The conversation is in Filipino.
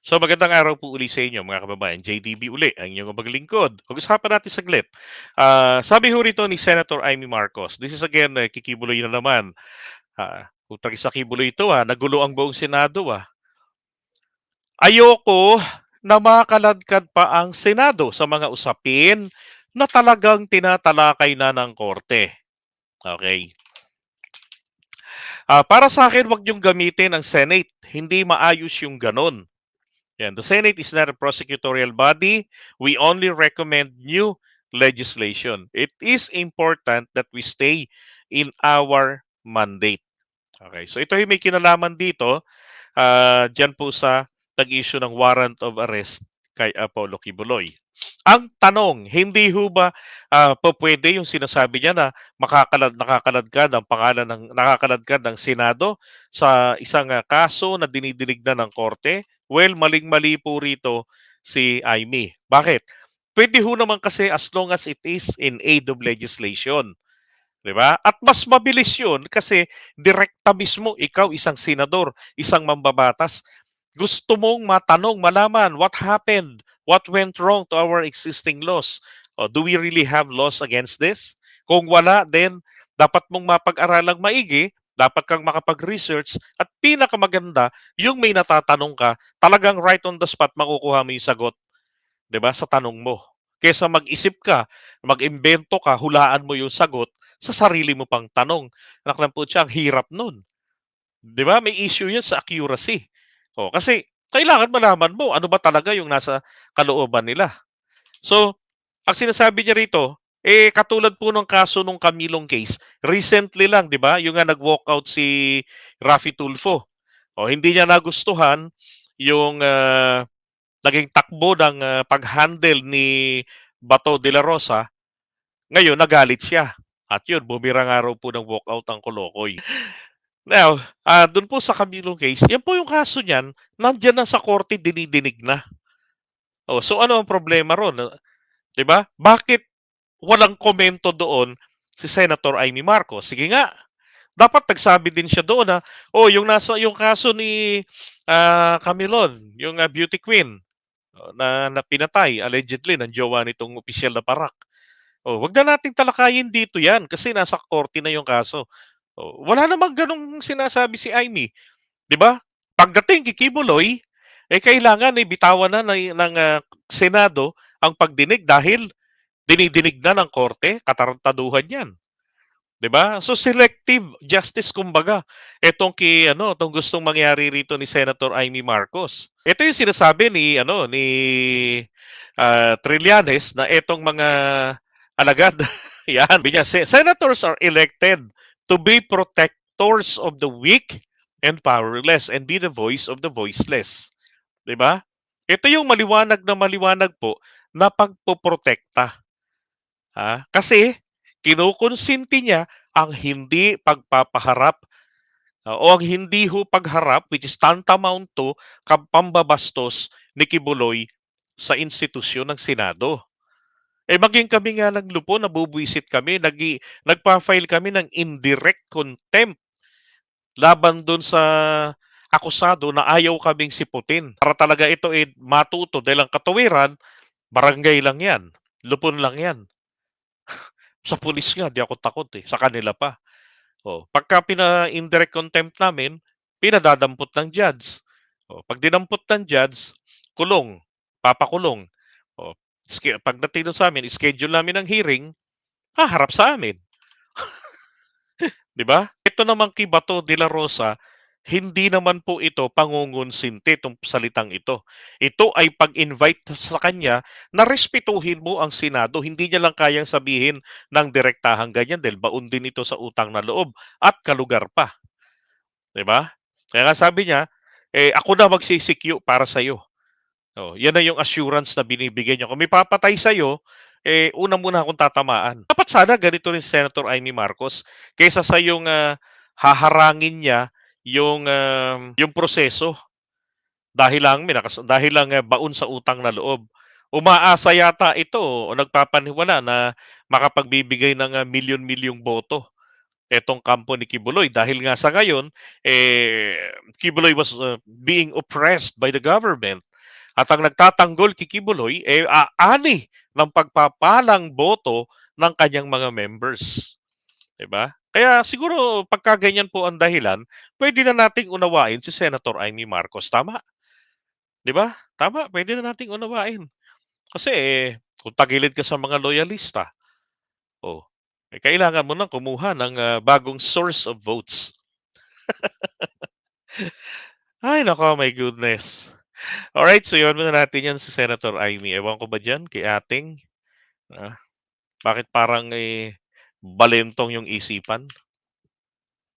So magandang araw po uli sa inyo mga kababayan. JDB uli, ang inyong maglingkod. Pag-usapan natin saglit. Sabi ho rito ni Senator Amy Marcos, this is again, kikibuloy na naman. Kung tagis sa kibuloy ito, nagulo ang buong Senado. Ayoko na makaladkad pa ang Senado sa mga usapin na talagang tinatalakay na ng korte. Okay. Para sa akin, wag niyong gamitin ang Senate. Hindi maayos yung ganon. Yan. The Senate is not a prosecutorial body. We only recommend new legislation. It is important that we stay in our mandate. Okay, so ito yung may kinalaman dito, dyan po sa tag-issue ng warrant of arrest kay Apollo Kibuloy. Ang tanong, hindi ho ba pwede yung sinasabi niya na nakakaladkad ang pangalan ng nakakaladkad ng Senado sa isang kaso na dinidinig na ng korte? Well, maling-mali po rito si Aimee. Bakit? Pwede ho naman kasi as long as it is in aid of legislation. 'Di ba? At mas mabilis 'yun kasi direkta mismo ikaw isang senador, isang mambabatas, gusto mong matanong, malaman what happened, what went wrong to our existing laws. Do we really have laws against this? Kung wala, then dapat mong mapag-aralang maigi, dapat kang makapag-research at pinakamaganda, yung may natatanong ka, talagang right on the spot makukuha mo yung sagot, 'di ba, sa tanong mo. Kaysa mag-isip ka, mag-imbento ka, hulaan mo yung sagot sa sarili mo pang tanong. Anak ng putya, ang hirap nun. 'Di ba? May issue 'yan sa accuracy. Kasi kailangan malaman mo ano ba talaga yung nasa kalooban nila. So, ang sinasabi niya rito, katulad po ng kaso nung Camilong case, recently lang, 'di ba? Yung nga nag-walkout si Raffy Tulfo. Hindi niya nagustuhan yung naging takbo ng pag-handle ni Bato de la Rosa. Ngayon, nagalit siya. At yun, bumira nga raw po ng walkout ang Kolokoy. Now, dun po sa Camilo case, yan po yung kaso niyan, nandiyan na sa korte, dinidinig na. So ano ang problema ron? 'Di ba? Bakit walang komento doon si Senator Amy Marcos? Sige nga, dapat nagsabi din siya doon na, yung kaso ni Camilon, yung beauty queen, na pinatay allegedly ng jowa nitong opisyal na parak. Wag na nating talakayin dito 'yan kasi nasa korte na yung kaso. Wala namang ganong sinasabi si Amy, 'di ba? Pagdating kay Kibuloy, kailangan bitawan na ng Senado ang pagdinig dahil dinidinig na ng korte, katarantaduhan 'yan, 'di ba? So selective justice kumbaga. Itong gustong mangyari rito ni Senator Amy Marcos. Ito yung sinasabi ni Trillanes na etong mga alagad, yan, binya, senators are elected to be protectors of the weak and powerless and be the voice of the voiceless. 'Di ba? Ito yung maliwanag na maliwanag po na pagpoprotekta. Kasi kinukonsinti niya ang hindi pagpapaharap o ang hindi ho pagharap which is tantamount to pambabastos ni Kibuloy sa institusyon ng Senado. Maging kami nga ng lupo, nabubwisit kami, nagpa-file kami ng indirect contempt laban dun sa akusado na ayaw kaming siputin. Para talaga ito matuto dahil ang katuwiran, barangay lang yan, lupon lang yan. Sa pulis nga, di ako takot sa kanila pa. Pagka pina-indirect contempt namin, pinadadampot ng judge. Pag dinampot ng judge, kulong, papakulong. O, pagdating sa amin, schedule namin ng hearing, harap sa amin. 'Di ba? Ito naman kay Bato de la Rosa, hindi naman po ito pangungonsinti itong salitang ito. Ito ay pag-invite sa kanya na respetuhin mo ang Senado. Hindi niya lang kayang sabihin ng direktahang ganyan dahil baon din ito sa utang na loob at kalugar pa. 'Di ba? Kaya nga sabi niya, ako na magsisikyo para sa iyo. Yan na yung assurance na binibigay niya. Kung may papatay sa iyo, una muna akong tatamaan. Dapat sana ganito rin Senator Amy Marcos kaysa sa yung haharangin niya yung proseso dahil lang baon sa utang na loob. Umaasa yata ito o nagpapaniwala na makapagbibigay ng milyon-milyong boto etong kampo ni Kibuloy dahil nga sa ngayon Kibuloy was being oppressed by the government. At ang nagtatanggol Kikibuloy, aani ng pagpapalang boto ng kanyang mga members. 'Di ba? Kaya siguro pagka ganyan po ang dahilan, pwede na nating unawain si Senator Amy Marcos. Tama, 'di ba? Tama, pwede na nating unawain. Kasi kung tagilid ka sa mga loyalista, oh, kailangan mo nang kumuha ng bagong source of votes. Ay, nako, my goodness. Alright, so yun muna natin yan si Senator Amy. Ewan ko ba dyan kay ating, ah, bakit parang balentong yung isipan?